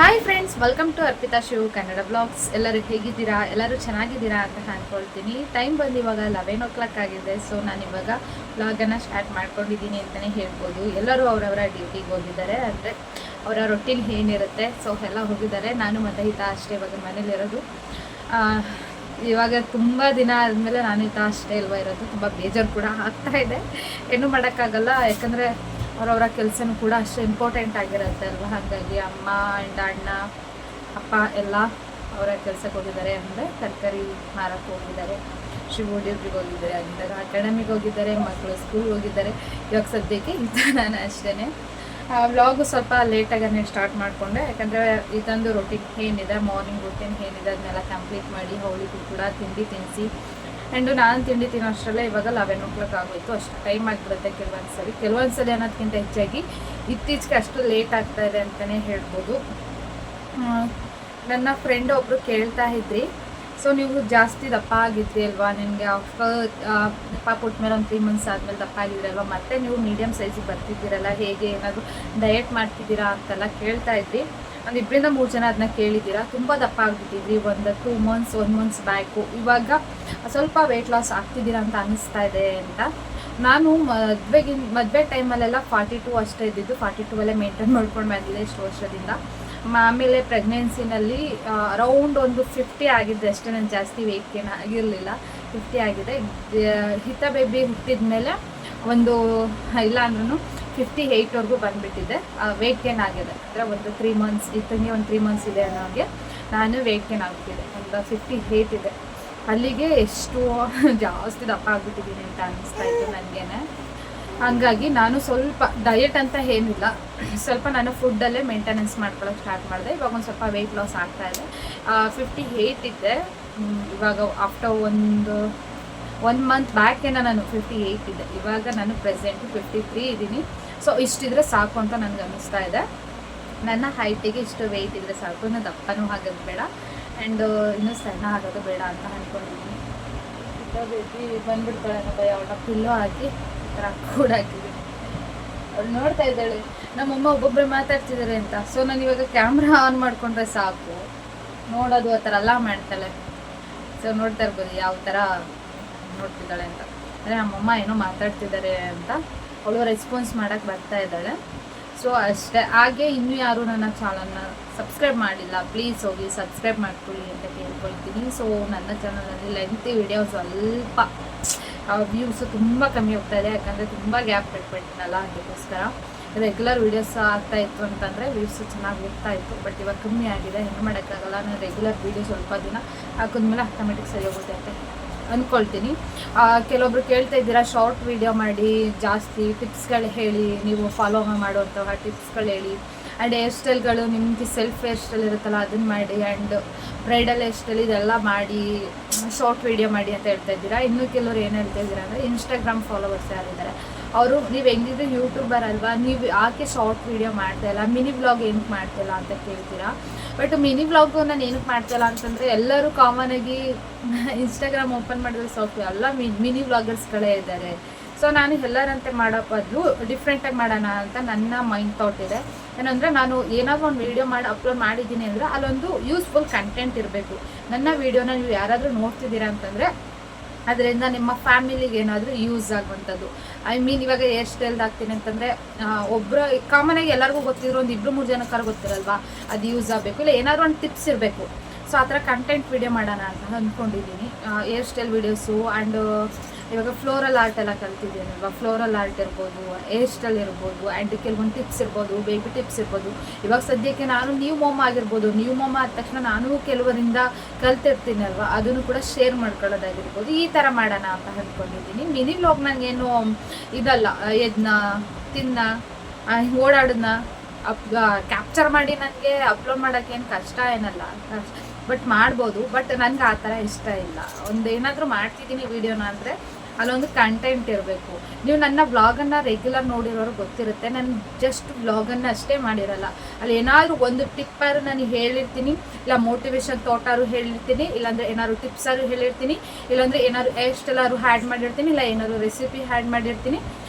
Hi friends, welcome to Arpita Shiv Kannada blogs. ಎಲ್ಲರೂ ಹೇಗಿದ್ದೀರಾ? ಎಲ್ಲರೂ ಚೆನ್ನಾಗಿದ್ದೀರಾ ಅಂತ ಅಂದ್ಕೊಳ್ತೀನಿ. ಟೈಮ್ ಬಂದು ಇವಾಗ 11 ಆಗಿದೆ. ಸೊ ನಾನು ಇವಾಗ ಬ್ಲಾಗನ್ನು ಸ್ಟಾರ್ಟ್ ಮಾಡ್ಕೊಂಡಿದ್ದೀನಿ ಅಂತಲೇ ಹೇಳ್ಬೋದು. ಎಲ್ಲರೂ ಅವರವರ ಡ್ಯೂಟಿಗೆ ಹೋಗಿದ್ದಾರೆ, ಅಂದರೆ ಅವರ ರೊಟೀನ್ ಏನಿರುತ್ತೆ ಸೊ ಎಲ್ಲ ಹೋಗಿದ್ದಾರೆ. ನಾನು ಮತ್ತು ಹಿತ ಅಷ್ಟೇ ಇವಾಗ ಮನೇಲಿರೋದು. ಇವಾಗ ತುಂಬ ದಿನ ಆದಮೇಲೆ ನಾನು ಹಿತ ಅಷ್ಟೇ ಇಲ್ವ ಇರೋದು. ತುಂಬ ಬೇಜಾರು ಕೂಡ ಆಗ್ತಾ ಇದೆ, ಏನೂ ಮಾಡೋಕ್ಕಾಗಲ್ಲ. ಯಾಕಂದರೆ ಅವರವರ ಕೆಲಸನೂ ಕೂಡ ಅಷ್ಟು ಇಂಪಾರ್ಟೆಂಟ್ ಆಗಿರುತ್ತೆ ಅಲ್ವ. ಹಾಗಾಗಿ ಅಮ್ಮ ಆ್ಯಂಡ್ ಅಣ್ಣ ಅಪ್ಪ ಎಲ್ಲ ಅವರ ಕೆಲಸಕ್ಕೆ ಹೋಗಿದ್ದಾರೆ. ಅಂದರೆ ತರಕಾರಿ ಮಾರಕ್ಕೆ ಹೋಗಿದ್ದಾರೆ, ಶಿವ ಡ್ಯೂಟಿಗೆ ಹೋಗಿದ್ದಾರೆ, ಅಂದಾಗ ಅಕಾಡೆಮಿಗೆ ಹೋಗಿದ್ದಾರೆ, ಮಕ್ಕಳು ಸ್ಕೂಲ್ಗೆ ಹೋಗಿದ್ದಾರೆ. ಇವಾಗ ಸದ್ಯಕ್ಕೆ ಇಂಥ ನಾನು ಅಷ್ಟೇ. ವ್ಲಾಗು ಸ್ವಲ್ಪ ಲೇಟಾಗೇ ಸ್ಟಾರ್ಟ್ ಮಾಡಿಕೊಂಡೆ, ಯಾಕಂದರೆ ಇದೊಂದು ರೊಟೀನ್ ಏನಿದೆ, ಮಾರ್ನಿಂಗ್ ರೊಟೀನ್ ಏನಿದೆ ಅದನ್ನೆಲ್ಲ ಕಂಪ್ಲೀಟ್ ಮಾಡಿ ಅವಳಿಗೂ ಕೂಡ ತಿಂಡಿ ತಿನ್ನಿಸಿ. ಆ್ಯಂಡು ನಾನು ತಿಂಡಿ ತಿನ್ನೋ ಅಷ್ಟರಲ್ಲೇ ಇವಾಗ 11 ಆಗೋಯಿತು. ಅಷ್ಟು ಟೈಮ್ ಆಗಿಬಿಡುತ್ತೆ ಕೆಲವೊಂದು ಸಲ ಅನ್ನೋದಕ್ಕಿಂತ ಹೆಚ್ಚಾಗಿ ಇತ್ತೀಚೆಗೆ ಅಷ್ಟು ಲೇಟ್ ಆಗ್ತಾ ಇದೆ ಅಂತಲೇ ಹೇಳ್ಬೋದು. ನನ್ನ ಫ್ರೆಂಡ್ ಒಬ್ಬರು ಕೇಳ್ತಾ ಇದ್ರಿ, ಸೊ ನೀವು ಜಾಸ್ತಿ ದಪ್ಪ ಆಗಿದ್ರಿ ಅಲ್ವಾ, ನಿಮಗೆ ಆಫ್ಟರ್ ದಪ್ಪ ಕೊಟ್ಮೇಲೆ ಒಂದು 3 months ಆದಮೇಲೆ ದಪ್ಪ ಆಗಿದ್ರಲ್ವ, ಮತ್ತೆ ನೀವು ಮೀಡಿಯಮ್ ಸೈಜಿಗೆ ಬರ್ತಿದ್ದೀರಲ್ಲ, ಹೇಗೆ ಏನಾದರೂ ಡಯಟ್ ಮಾಡ್ತಿದ್ದೀರಾ ಅಂತೆಲ್ಲ ಕೇಳ್ತಾ ಇದ್ರಿ. ಒಂದು 2-3 ಜನ ಅದನ್ನ ಕೇಳಿದ್ದೀರಾ. ತುಂಬ ದಪ್ಪ ಆಗಿಬಿಟ್ಟಿದ್ರಿ ಒಂದು 2 months 1 months ಬ್ಯಾಕು. ಇವಾಗ ಸ್ವಲ್ಪ ವೆಯ್ಟ್ ಲಾಸ್ ಆಗ್ತಿದ್ದೀರಾ ಅಂತ ಅನ್ನಿಸ್ತಾ ಇದೆ ಅಂತ. ನಾನು ಮದುವೆ ಟೈಮಲ್ಲೆಲ್ಲ 42 ಅಷ್ಟೇ ಇದ್ದಿದ್ದು, 42 ಮೇಂಟೈನ್ ಮಾಡ್ಕೊಂಡು ಬಂದಿದ್ದೆ ಇಷ್ಟು ವರ್ಷದಿಂದ. ಆಮೇಲೆ ಪ್ರೆಗ್ನೆನ್ಸಿನಲ್ಲಿ ಅರೌಂಡ್ ಒಂದು 50 ಆಗಿದ್ದೆ ಅಷ್ಟೇ. ನಾನು ಜಾಸ್ತಿ ವೆಯ್ಟ್ ಗೇನ್ ಆಗಿರಲಿಲ್ಲ, 50 ಆಗಿದೆ. ಹಿತ ಬೇಬಿ ಹುಟ್ಟಿದ ಮೇಲೆ ಒಂದು ಇಲ್ಲ ಅಂದ್ರೂ 58ವರೆಗೂ ಬಂದುಬಿಟ್ಟಿದ್ದೆ. ವೆಯ್ಟ್ ಗೇನ್ ಆಗಿದೆ, ಅಂದರೆ ಒಂದು 3 months ಇತ್ತಂಗೆ ಒಂದು 3 months ಇದೆ ಅನ್ನೋಗೆ ನಾನು ವೆಯ್ಟ್ ಗೇನ್ ಆಗ್ಬಿಟ್ಟಿದೆ. ಒಂದು 58 ಇದೆ. ಅಲ್ಲಿಗೆ ಎಷ್ಟು ಜಾಸ್ತಿ ದಪ್ಪ ಆಗಿಬಿಟ್ಟಿದ್ದೀನಿ ಅಂತ ಅನ್ನಿಸ್ತಾ ಇತ್ತು ನನಗೇನೆ. ಹಂಗಾಗಿ ನಾನು ಸ್ವಲ್ಪ ಡಯಟ್ ಅಂತ ಏನಿಲ್ಲ, ಸ್ವಲ್ಪ ನಾನು ಫುಡ್ಡಲ್ಲೇ ಮೇಂಟೆನೆನ್ಸ್ ಮಾಡ್ಕೊಳ್ಳೋಕೆ ಸ್ಟಾರ್ಟ್ ಮಾಡಿದೆ. ಇವಾಗ ಒಂದು ಸ್ವಲ್ಪ ವೆಯ್ಟ್ ಲಾಸ್ ಆಗ್ತಾ ಇದೆ. 58 ಇದ್ದೆ, ಇವಾಗ ಆಫ್ಟರ್ ಒಂದು 1 month ಬ್ಯಾಕೇನ ನಾನು 58 ಇದ್ದೆ. ಇವಾಗ ನಾನು ಪ್ರೆಸೆಂಟು 53 ಇದ್ದೀನಿ. ಸೊ ಇಷ್ಟಿದ್ರೆ ಸಾಕು ಅಂತ ನನಗೆ ಅನ್ನಿಸ್ತಾ ಇದೆ. ನನ್ನ ಹೈಟಿಗೆ ಇಷ್ಟು ವೆಯ್ಟ್ ಇದ್ದರೆ ಸಾಕು, ಇನ್ನು ದಪ್ಪನೂ ಆಗೋದು ಬೇಡ ಆ್ಯಂಡ್ ಇನ್ನೂ ಸಣ್ಣ ಆಗೋದು ಬೇಡ ಅಂತ ಅಂದ್ಕೊಂಡಿದ್ದೀನಿ. ಬೇಬಿ ಬಂದುಬಿಡ್ತಾಳೆ ಅನ್ನೋ ಭಯ, ಅವಳ ಪಿಲ್ಲೋ ಹಾಕಿ ಈ ಥರ ಕೂಡ ಹಾಕಿದ್ದೀನಿ. ಅವಳು ನೋಡ್ತಾ ಇದ್ದಾಳೆ ನಮ್ಮಮ್ಮ ಒಬ್ಬೊಬ್ಬರು ಮಾತಾಡ್ತಿದ್ದಾರೆ ಅಂತ. ಸೊ ನಾನು ಇವಾಗ ಕ್ಯಾಮ್ರಾ ಆನ್ ಮಾಡಿಕೊಂಡ್ರೆ ಸಾಕು, ನೋಡೋದು ಆ ಥರ ಎಲ್ಲ ಮಾಡ್ತಾಳೆ. ಸೊ ನೋಡ್ತಾ ಇರ್ಬೋದು ಯಾವ ಥರ ನೋಡ್ತಿದ್ದಾಳೆ ಅಂತ. ಅಂದರೆ ನಮ್ಮಮ್ಮ ಏನೋ ಮಾತಾಡ್ತಿದ್ದಾರೆ ಅಂತ ಅವಳು ರೆಸ್ಪಾನ್ಸ್ ಮಾಡೋಕ್ಕೆ ಬರ್ತಾ ಇದ್ದಾಳೆ. ಸೊ ಅಷ್ಟೇ. ಹಾಗೆ ಇನ್ನೂ ಯಾರು ನನ್ನ ಚಾನಲ್ನ ಸಬ್ಸ್ಕ್ರೈಬ್ ಮಾಡಿಲ್ಲ, ಪ್ಲೀಸ್ ಹೋಗಿ ಸಬ್ಸ್ಕ್ರೈಬ್ ಮಾಡ್ಕೊಳ್ಳಿ ಅಂತ ಕೇಳ್ಕೊಳ್ತೀನಿ. ಸೊ ನನ್ನ ಚಾನಲಲ್ಲಿ ಲೆಂತಿ ವಿಡಿಯೋ ಸ್ವಲ್ಪ ವ್ಯೂಸು ತುಂಬ ಕಮ್ಮಿ ಹೋಗ್ತಾ ಇದೆ, ಯಾಕಂದರೆ ತುಂಬ ಗ್ಯಾಪ್ ಬಿಟ್ಬಿಟ್ಟಿನಲ್ಲ, ಅದಕ್ಕೋಸ್ಕರ. ರೆಗ್ಯುಲರ್ ವೀಡಿಯೋಸ್ ಆಗ್ತಾಯಿತ್ತು ಅಂತಂದರೆ ವ್ಯೂಸು ಚೆನ್ನಾಗಿ ಹೋಗ್ತಾ ಇತ್ತು. ಬಟ್ ಇವಾಗ ಕಮ್ಮಿ ಆಗಿದೆ, ಏನು ಮಾಡೋಕ್ಕಾಗಲ್ಲ. ನಾನು ರೆಗ್ಯುಲರ್ ವೀಡಿಯೋ ಸ್ವಲ್ಪ ದಿನ ಹಾಕಿದ್ಮೇಲೆ ಆಟೋಮೆಟಿಕ್ ಸರಿ ಹೋಗುತ್ತೆ ಅಂತ ಅಂದ್ಕೊಳ್ತೀನಿ. ಕೆಲವೊಬ್ರು ಕೇಳ್ತಾ ಇದ್ದೀರಾ ಶಾರ್ಟ್ ವೀಡಿಯೋ ಮಾಡಿ, ಜಾಸ್ತಿ ಟಿಪ್ಸ್ಗಳು ಹೇಳಿ, ನೀವು ಫಾಲೋ ಮಾಡುವಂತಹ ಟಿಪ್ಸ್ಗಳು ಹೇಳಿ. ಆ್ಯಂಡ್ ಹೇರ್ ಸ್ಟೈಲ್ಗಳು ನಿಮಗೆ ಸೆಲ್ಫ್ ಹೇರ್ ಸ್ಟೈಲ್ ಇರುತ್ತಲ್ಲ ಅದನ್ನು ಮಾಡಿ, ಆ್ಯಂಡ್ ಬ್ರೈಡಲ್ ಹೇರ್ ಸ್ಟೈಲ್ ಇದೆಲ್ಲ ಮಾಡಿ ಶಾರ್ಟ್ ವೀಡಿಯೋ ಮಾಡಿ ಅಂತ ಹೇಳ್ತಾ ಇದ್ದೀರಾ. ಇನ್ನೂ ಕೆಲವರು ಏನು ಹೇಳ್ತಾ ಇದ್ದೀರಾ ಅಂದರೆ ಇನ್ಸ್ಟಾಗ್ರಾಮ್ ಫಾಲೋವರ್ಸ್ ಯಾರಿದ್ದಾರೆ ಅವರು, ನೀವು ಹೆಂಗಿದ್ರೆ ಯೂಟ್ಯೂಬರ್ ಅಲ್ವಾ, ನೀವು ಯಾಕೆ ಶಾರ್ಟ್ ವೀಡಿಯೋ ಮಾಡ್ತಾಯಿಲ್ಲ, ಮಿನಿ ವ್ಲಾಗ್ ಏನಕ್ಕೆ ಮಾಡ್ತಾಯಿಲ್ಲ ಅಂತ ಕೇಳ್ತೀರಾ. ಬಟ್ ಮಿನಿ ವ್ಲಾಗು ನಾನು ಏನಕ್ಕೆ ಮಾಡ್ತಾಯಿಲ್ಲ ಅಂತಂದರೆ, ಎಲ್ಲರೂ ಕಾಮನಾಗಿ ಇನ್ಸ್ಟಾಗ್ರಾಮ್ ಓಪನ್ ಮಾಡಿದ್ರೆ ಸ್ವಲ್ಪ ಎಲ್ಲ ಮಿನಿ ವ್ಲಾಗರ್ಸ್ಗಳೇ ಇದ್ದಾರೆ. ಸೊ ನಾನು ಎಲ್ಲರಂತೆ ಮಾಡೋ ಬದಲು ಡಿಫ್ರೆಂಟಾಗಿ ಮಾಡೋಣ ಅಂತ ನನ್ನ ಮೈಂಡ್ ಥಾಟ್ ಇದೆ. ಏನಂದರೆ ನಾನು ಏನಾದರೂ ಒಂದು ವೀಡಿಯೋ ಮಾಡಿ ಅಪ್ಲೋಡ್ ಮಾಡಿದ್ದೀನಿ ಅಂದರೆ ಅಲ್ಲೊಂದು ಯೂಸ್ಫುಲ್ ಕಂಟೆಂಟ್ ಇರಬೇಕು. ನನ್ನ ವೀಡಿಯೋನ ನೀವು ಯಾರಾದರೂ ನೋಡ್ತಿದ್ದೀರಾ ಅಂತಂದರೆ ಅದರಿಂದ ನಿಮ್ಮ ಫ್ಯಾಮಿಲಿಗೆ ಏನಾದರೂ ಯೂಸ್ ಆಗುವಂಥದ್ದು. ಐ ಮೀನ್ ಇವಾಗ ಹೇರ್ ಸ್ಟೈಲ್ದು ಹಾಕ್ತೀನಿ ಅಂತಂದರೆ ಒಬ್ಬರು ಕಾಮನಾಗಿ ಎಲ್ಲರಿಗೂ ಗೊತ್ತಿರೋ ಒಂದು 2-3 ಜನಕ್ಕಾರು ಗೊತ್ತಿರಲ್ವಾ, ಅದು ಯೂಸ್ ಆಗಬೇಕು. ಇಲ್ಲ ಏನಾದರೂ ಒಂದು ಟಿಪ್ಸ್ ಇರಬೇಕು. ಸೊ ಆ ಥರ ಕಂಟೆಂಟ್ ವೀಡಿಯೋ ಮಾಡೋಣ ಅಂತ ಅಂದ್ಕೊಂಡಿದ್ದೀನಿ. ಹೇರ್ ಸ್ಟೈಲ್ ವೀಡಿಯೋಸು ಆ್ಯಂಡ್ ಇವಾಗ ಫ್ಲೋರಲ್ ಆರ್ಟ್ ಎಲ್ಲ ಕಲ್ತಿದ್ದೀನಿ ಅಲ್ವಾ, ಫ್ಲೋರಲ್ ಆರ್ಟ್ ಇರ್ಬೋದು, ಹೇರ್ ಸ್ಟೈಲ್ ಇರ್ಬೋದು, ಆ್ಯಂಡ್ ಕೆಲವೊಂದು ಟಿಪ್ಸ್ ಇರ್ಬೋದು, ಬೇಬಿ ಟಿಪ್ಸ್ ಇರ್ಬೋದು. ಇವಾಗ ಸದ್ಯಕ್ಕೆ ನಾನು ನ್ಯೂ ಮಾಮ್ ಆಗಿರ್ಬೋದು, ನ್ಯೂ ಮಾಮ್ ಆದ ತಕ್ಷಣ ನಾನು ಕೆಲವರಿಂದ ಕಲ್ತಿರ್ತೀನಿ ಅಲ್ವಾ, ಅದನ್ನು ಕೂಡ ಶೇರ್ ಮಾಡ್ಕೊಳ್ಳೋದಾಗಿರ್ಬೋದು. ಈ ಥರ ಮಾಡೋಣ ಅಂತ ಅಂದ್ಕೊಂಡಿದ್ದೀನಿ. ಮಿನಿ ವ್ಲಾಗ್ ನನಗೇನು ಇದಲ್ಲ, ಎದನ್ನ ತಿನ್ನ ಓಡಾಡೋದನ್ನ ಕ್ಯಾಪ್ಚರ್ ಮಾಡಿ ನನಗೆ ಅಪ್ಲೋಡ್ ಮಾಡೋಕ್ಕೇನು ಕಷ್ಟ ಏನಲ್ಲ, ಬಟ್ ಮಾಡ್ಬೋದು. ಬಟ್ ನನಗೆ ಆ ಥರ ಇಷ್ಟ ಇಲ್ಲ. ಒಂದು ಏನಾದರೂ ಮಾಡ್ತಿದ್ದೀನಿ ವೀಡಿಯೋನ ಅಂದರೆ ಅಲ್ಲೊಂದು ಕಂಟೆಂಟ್ ಇರಬೇಕು. ನೀವು ನನ್ನ ವ್ಲಾಗನ್ನು ರೆಗ್ಯುಲರ್ ನೋಡಿರೋರು ಗೊತ್ತಿರುತ್ತೆ, ನಾನು ಜಸ್ಟ್ ವ್ಲಾಗನ್ನು ಅಷ್ಟೇ ಮಾಡಿರಲ್ಲ. ಅಲ್ಲಿ ಏನಾದರೂ ಒಂದು ಟಿಪ್ಪಾರು ನಾನು ಹೇಳಿರ್ತೀನಿ, ಇಲ್ಲ ಮೋಟಿವೇಶನ್ ಥಾಟಾರು ಹೇಳಿರ್ತೀನಿ, ಇಲ್ಲಾಂದರೆ ಏನಾದ್ರು ಟಿಪ್ಸಾರು ಹೇಳಿರ್ತೀನಿ, ಇಲ್ಲಾಂದರೆ ಏನಾದ್ರು ಹೇರ್ ಸ್ಟೈಲಾರು ಹ್ಯಾಡ್ ಮಾಡಿರ್ತೀನಿ, ಇಲ್ಲ ಏನಾದ್ರು ರೆಸಿಪಿ ಹ್ಯಾಡ್ ಮಾಡಿರ್ತೀನಿ.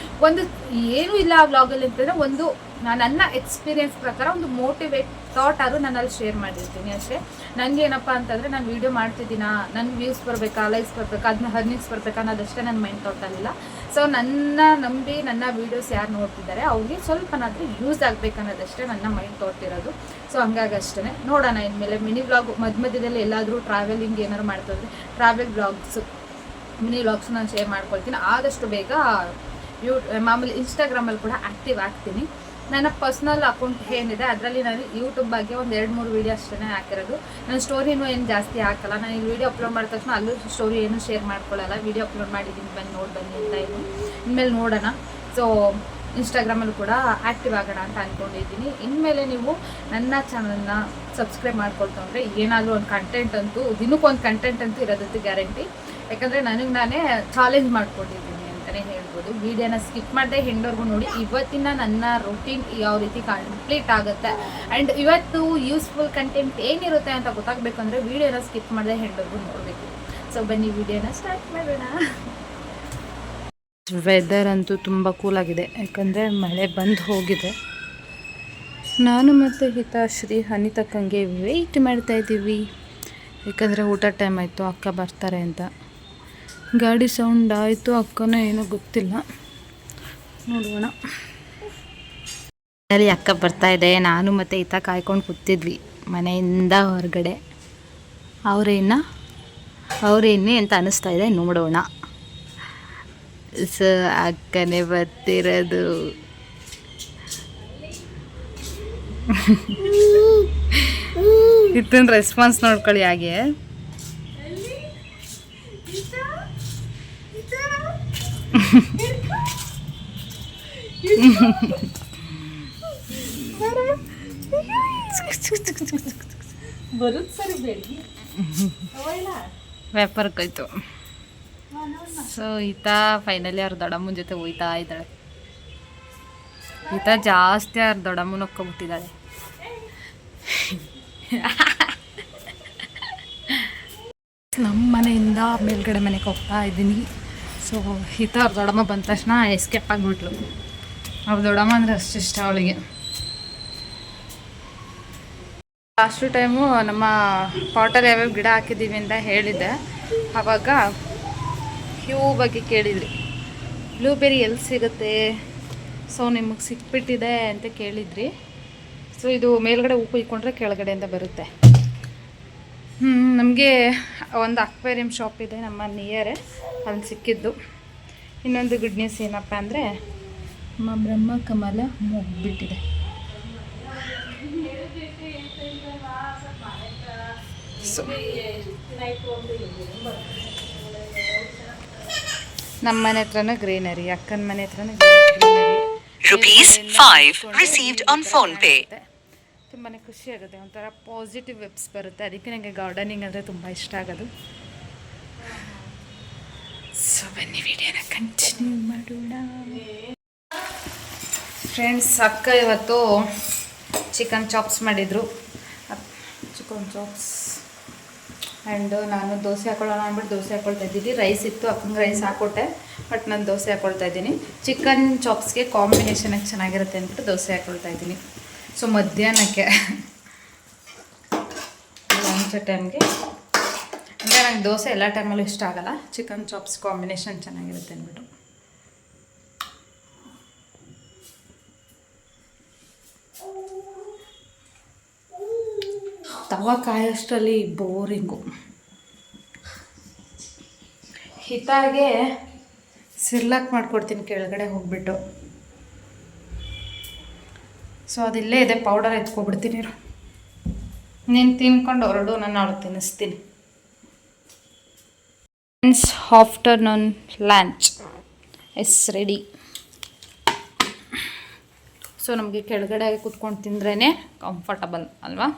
ಒಂದು ಏನೂ ಇಲ್ಲ ಆ ವ್ಲಾಗಲ್ಲಿ ಅಂತಂದರೆ ಒಂದು ನನ್ನ ಎಕ್ಸ್ಪೀರಿಯೆನ್ಸ್ ಪ್ರಕಾರ ಒಂದು ಮೋಟಿವೇಟ್ ಥಾಟ್ ಆದರೂ ನಾನು ಅಲ್ಲಿ ಶೇರ್ ಮಾಡಿರ್ತೀನಿ ಅಷ್ಟೇ. ನನಗೇನಪ್ಪ ಅಂತಂದರೆ ನಾನು ವೀಡಿಯೋ ಮಾಡ್ತಿದ್ದೀನ, ನನ್ನ ವ್ಯೂಸ್ ಬರಬೇಕಾ, ಲೈಕ್ಸ್ ಬರಬೇಕಾ, ಅದನ್ನ ಅರ್ನಿಂಗ್ಸ್ ಬರಬೇಕಾ ಅನ್ನೋದಷ್ಟೇ ನನ್ನ ಮೈಂಡ್ ಥಾಟಲ್ಲಿಲ್ಲ. ಸೊ ನನ್ನ ನಂಬಿ ನನ್ನ ವೀಡಿಯೋಸ್ ಯಾರು ನೋಡ್ತಿದ್ದಾರೆ ಅವ್ರಿಗೆ ಸ್ವಲ್ಪನಾದರೂ ಯೂಸ್ ಆಗಬೇಕನ್ನೋದಷ್ಟೇ ನನ್ನ ಮೈಂಡ್ ಥಾಟ್ ಇರೋದು. ಸೊ ಹಂಗಾಗಷ್ಟೇ ನೋಡೋಣ ಇನ್ಮೇಲೆ ಮಿನಿ ವ್ಲಾಗ್ ಮಧ್ಯದಲ್ಲಿ ಎಲ್ಲಾದರೂ ಟ್ರಾವೆಲಿಂಗ್ ಏನಾದ್ರು ಮಾಡ್ತಿದ್ರೆ ಟ್ರಾವೆಲ್ ವ್ಲಾಗ್ಸು ಮಿನಿ ವ್ಲಾಗ್ಸ್ ನಾನು ಶೇರ್ ಮಾಡ್ಕೊಳ್ತೀನಿ. ಆದಷ್ಟು ಬೇಗ ಮಾಮೂಲಿ ಇನ್ಸ್ಟಾಗ್ರಾಮಲ್ಲಿ ಕೂಡ ಆ್ಯಕ್ಟಿವ್ ಆಗ್ತೀನಿ. ನನ್ನ ಪರ್ಸ್ನಲ್ ಅಕೌಂಟ್ ಏನಿದೆ ಅದರಲ್ಲಿ ನಾನು ಯೂಟ್ಯೂಬ್ ಬಗ್ಗೆ ಒಂದು 2-3 ವೀಡಿಯೋ ಅಷ್ಟೇ ಹಾಕಿರೋದು. ನಾನು ಸ್ಟೋರಿನೂ ಏನು ಜಾಸ್ತಿ ಹಾಕಲ್ಲ. ನಾನು ಈ ವಿಡಿಯೋ ಅಪ್ಲೋಡ್ ಮಾಡಿದ ತಕ್ಷಣ ಅಲ್ಲೂ ಸ್ಟೋರಿ ಏನು ಶೇರ್ ಮಾಡ್ಕೊಳ್ಳಲ್ಲ. ವಿಡಿಯೋ ಅಪ್ಲೋಡ್ ಮಾಡಿದ್ದೀನಿ, ಬನ್ನಿ ನೋಡಿ ಬನ್ನಿ ಅಂತ ಇದ್ದೀನಿ. ಇನ್ಮೇಲೆ ನೋಡೋಣ. ಸೊ ಇನ್ಸ್ಟಾಗ್ರಾಮಲ್ಲೂ ಕೂಡ ಆ್ಯಕ್ಟಿವ್ ಆಗೋಣ ಅಂತ ಅಂದ್ಕೊಂಡಿದ್ದೀನಿ. ಇನ್ಮೇಲೆ ನೀವು ನನ್ನ ಚಾನಲ್ನ ಸಬ್ಸ್ಕ್ರೈಬ್ ಮಾಡ್ಕೊಳ್ತಂದರೆ ಏನಾದರೂ ಒಂದು ಕಂಟೆಂಟ್ ಅಂತೂ ದಿನಕ್ಕೊಂದು ಕಂಟೆಂಟ್ ಅಂತೂ ಇರೋದಂತೂ ಗ್ಯಾರಂಟಿ. ಯಾಕಂದರೆ ನನಗೆ ನಾನೇ ಚಾಲೆಂಜ್ ಮಾಡ್ಕೊಂಡಿದ್ದೀನಿ ಅಂತಲೇ ಹೇಳ್ಬೋದು. ವೀಡಿಯೋನ ಸ್ಕಿಪ್ ಮಾಡದೆ ಹೆಂಡೋರ್ಗು ನೋಡಿ. ಇವತ್ತಿನ ನನ್ನ ರೂಟೀನ್ ಯಾವ ರೀತಿ ಕಂಪ್ಲೀಟ್ ಆಗುತ್ತೆ ಆ್ಯಂಡ್ ಇವತ್ತು ಯೂಸ್ಫುಲ್ ಕಂಟೆಂಟ್ ಏನಿರುತ್ತೆ ಅಂತ ಗೊತ್ತಾಗಬೇಕಂದ್ರೆ ವೀಡಿಯೋನ ಸ್ಕಿಪ್ ಮಾಡದೆ ಹೆಂಡೋರ್ಗು ನೋಡಬೇಕು. ಸೊ ಬನ್ನಿ ವಿಡಿಯೋನ ಸ್ಟಾರ್ಟ್ ಮಾಡೋಣ. ವೆದರ್ ಅಂತೂ ತುಂಬ ಕೂಲಾಗಿದೆ, ಯಾಕಂದರೆ ಮಳೆ ಬಂದು ಹೋಗಿದೆ. ನಾನು ಮತ್ತು ಹಿತಾಶ್ರೀ ಅನಿತಕ್ಕಂಗೆ ವೆಯ್ಟ್ ಮಾಡ್ತಾಯಿದ್ದೀವಿ, ಯಾಕಂದರೆ ಊಟ ಟೈಮ್ ಆಯಿತು, ಅಕ್ಕ ಬರ್ತಾರೆ ಅಂತ. ಗಾಡಿ ಸೌಂಡ್ ಆಯಿತು, ಅಕ್ಕನೋ ಏನೋ ಗೊತ್ತಿಲ್ಲ, ನೋಡೋಣ. ಅಲ್ಲಿ ಅಕ್ಕ ಬರ್ತಾಯಿದೆ. ನಾನು ಮತ್ತು ಹಿತ ಕಾಯ್ಕೊಂಡು ಕೂತಿದ್ವಿ ಮನೆಯಿಂದ ಹೊರಗಡೆ. ಅವರೇನೇ ಅಂತ ಅನ್ನಿಸ್ತಾ ಇದೆ, ನೋಡೋಣ. ಸೊ ಅಕ್ಕನೇ ಬರ್ತಿರೋದು. ಇತ್ತನ ರೆಸ್ಪಾನ್ಸ್ ನೋಡ್ಕೊಳ್ಳಿ ಹಾಗೆ. ವ್ಯಾಪಾರಕ್ಕಾಯ್ತು. ಸೊ ಈತ ಫೈನಲಿ ಅವ್ರ ದೊಡ್ಡಮ್ಮನ ಜೊತೆ ಹೋಯ್ತಾ ಇದ್ದಾಳೆ. ಈತ ಜಾಸ್ತಿ ಅವ್ರ ದೊಡ್ಡಮ್ಮನ ಹೊಕ್ಕೊಬಿಟ್ಟಿದ್ದಾಳೆ. ನಮ್ಮ ಮನೆಯಿಂದ ಮೇಲ್ಗಡೆ ಮನೆಗೆ ಹೋಗ್ತಾ ಇದ್ದೀನಿ. ಸೊ ಈತ ಅವ್ರ ದೊಡ್ಡಮ್ಮ ಬಂದ ತಕ್ಷಣ ಎಸ್ಕೇಪ್ ಆಗಿಬಿಟ್ಲು. ಅವ್ರ ದೊಡ್ಡಮ್ಮ ಅಂದರೆ ಅಷ್ಟು ಇಷ್ಟ ಅವಳಿಗೆ. ಲಾಸ್ಟ್ ಟೈಮು ನಮ್ಮ ಪಾಟಲ್ಲಿ ಯಾವ್ಯಾವ ಗಿಡ ಹಾಕಿದ್ದೀವಿ ಅಂತ ಹೇಳಿದ್ದೆ. ಆವಾಗ ಹೂವು ಬಗ್ಗೆ ಕೇಳಿದ್ರಿ, ಬ್ಲೂಬೆರಿ ಎಲ್ಲಿ ಸಿಗುತ್ತೆ, ಸೊ ನಿಮಗೆ ಸಿಕ್ಬಿಟ್ಟಿದೆ ಅಂತ ಕೇಳಿದ್ರಿ. ಸೊ ಇದು ಮೇಲ್ಗಡೆ ಹೂ ಕುಯ್ಕೊಂಡ್ರೆ ಕೆಳಗಡೆಯಿಂದ ಬರುತ್ತೆ. ನಮಗೆ ಒಂದು ಅಕ್ವೇರಿಯಂ ಶಾಪ್ ಇದೆ ನಮ್ಮ ನಿಯರೇ, ಅಲ್ಲಿ ಸಿಕ್ಕಿದ್ದು. ಇನ್ನೊಂದು ಗುಡ್ ನ್ಯೂಸ್ ಏನಪ್ಪ ಅಂದರೆ ನಮ್ಮ ಬ್ರಹ್ಮ ಕಮಲ ಮುಗ್ಬಿಟ್ಟಿದೆ. ಸೊ ನಮ್ಮ ಮನೆ ಹತ್ರನೂ ಗ್ರೀನರಿ, ಅಕ್ಕನ ಮನೆ ಹತ್ರನೂ ತುಂಬಾ ಖುಷಿ ಆಗುತ್ತೆ. ಒಂಥರ ಪಾಸಿಟಿವ್ ವೆಬ್ಸ್ ಬರುತ್ತೆ. ಅದಕ್ಕೆ ನನಗೆ ಗಾರ್ಡನಿಂಗ್ ಅಂದರೆ ತುಂಬ ಇಷ್ಟ ಆಗೋದು. ಸೊ ಬನ್ನಿ ವಿಡಿಯೋನ ಕಂಟಿನ್ಯೂ ಮಾಡೋಣ. ಫ್ರೆಂಡ್ಸ್, ಅಕ್ಕ ಇವತ್ತು ಚಿಕನ್ ಚಾಪ್ಸ್ ಮಾಡಿದರು. ಚಿಕನ್ ಚಾಪ್ಸ್ ಆ್ಯಂಡ್ ನಾನು ದೋಸೆ ಹಾಕೊಳ್ಳೋಣ ಅಂದ್ಬಿಟ್ಟು ದೋಸೆ ಹಾಕ್ಕೊಳ್ತಾ ಇದ್ದೀನಿ. ರೈಸ್ ಇತ್ತು, ಅಕ್ಕಂಗೆ ರೈಸ್ ಹಾಕ್ಕೊಟ್ಟೆ, ಬಟ್ ನಾನು ದೋಸೆ ಹಾಕ್ಕೊಳ್ತಾ ಇದ್ದೀನಿ. ಚಿಕನ್ ಚಾಪ್ಸ್ಗೆ ಕಾಂಬಿನೇಷನಾಗಿ ಚೆನ್ನಾಗಿರುತ್ತೆ ಅಂದ್ಬಿಟ್ಟು ದೋಸೆ ಹಾಕ್ಕೊಳ್ತಾ ಇದ್ದೀನಿ. ಸೊ ಮಧ್ಯಾಹ್ನಕ್ಕೆ ಲಂಚ್ ಟೈಮ್ಗೆ, ಅಂದರೆ ನಂಗೆ ದೋಸೆ ಎಲ್ಲ ಟೈಮಲ್ಲೂ ಇಷ್ಟ ಆಗೋಲ್ಲ, ಚಿಕನ್ ಚಾಪ್ಸ್ ಕಾಂಬಿನೇಷನ್ ಚೆನ್ನಾಗಿರುತ್ತೆ ಅಂದ್ಬಿಟ್ಟು. ತವ ಕಾಯೋಷ್ಟರಲ್ಲಿ ಬೋರಿಂಗು. ಹಿತಾಗೆ ಸಿರ್ಲಾಕ್ ಮಾಡಿಕೊಡ್ತೀನಿ ಕೆಳಗಡೆ ಹೋಗ್ಬಿಟ್ಟು. ಸೊ ಅದಿಲ್ಲೇ ಇದೆ, ಪೌಡರ್ ಎತ್ಕೊಬಿಡ್ತೀನಿ. ನೀನು ತಿನ್ಕೊಂಡು ಹೊರಡು, ನಾನು ಅವಳು ತಿನ್ನಿಸ್ತೀನಿ. Friends, afternoon lunch is ready. So ನಮಗೆ ಕೆಳಗಡೆ ಕೂತ್ಕೊಂಡು ತಿಂದ್ರೇ ಕಂಫರ್ಟಬಲ್ ಅಲ್ವಾ.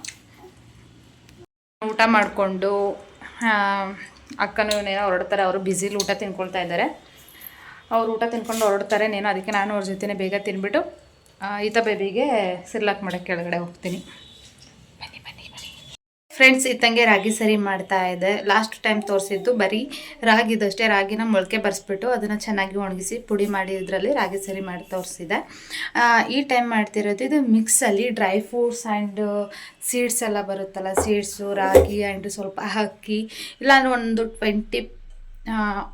ಊಟ ಮಾಡಿಕೊಂಡು ಅಕ್ಕನೂ ಏನೋ ಹೊರಡ್ತಾರೆ. ಅವರು ಬ್ಯುಸಿಲಿ ಊಟ ತಿನ್ಕೊಳ್ತಾ ಇದ್ದಾರೆ. ಅವ್ರು ಊಟ ತಿನ್ಕೊಂಡು ಹೊರಡ್ತಾರೆ ನೇನೋ, ಅದಕ್ಕೆ ನಾನು ಅವ್ರ ಜೊತೆನೇ ಬೇಗ ತಿನ್ಬಿಟ್ಟು ಈತ ಬೇಬಿಗೆ ಸಿರ್ಲಾಕ್ ಮಾಡೋಕ್ಕೆ ಕೆಳಗಡೆ ಹೋಗ್ತೀನಿ. ಬನ್ನಿ ಬನ್ನಿ ಬನ್ನಿ. ಫ್ರೆಂಡ್ಸ್, ಇತ್ತಂಗೆ ರಾಗಿ ಸರಿ ಮಾಡ್ತಾ ಇದೆ. ಲಾಸ್ಟ್ ಟೈಮ್ ತೋರಿಸಿದ್ದು ಬರೀ ರಾಗಿದಷ್ಟೇ. ರಾಗಿನ ಮೊಳಕೆ ಬರೆಸ್ಬಿಟ್ಟು ಅದನ್ನು ಚೆನ್ನಾಗಿ ಒಣಗಿಸಿ ಪುಡಿ ಮಾಡಿ ಇದರಲ್ಲಿ ರಾಗಿ ಸರಿ ಮಾಡಿ ತೋರಿಸಿದೆ. ಈ ಟೈಮ್ ಮಾಡ್ತಿರೋದು ಇದು ಮಿಕ್ಸಲ್ಲಿ ಡ್ರೈ ಫ್ರೂಟ್ಸ್ ಆ್ಯಂಡ್ ಸೀಡ್ಸ್ ಎಲ್ಲ ಬರುತ್ತಲ್ಲ, ಸೀಡ್ಸು, ರಾಗಿ ಆ್ಯಂಡ್ ಸ್ವಲ್ಪ ಅಕ್ಕಿ, ಇಲ್ಲಾಂದ್ರೆ ಒಂದು 20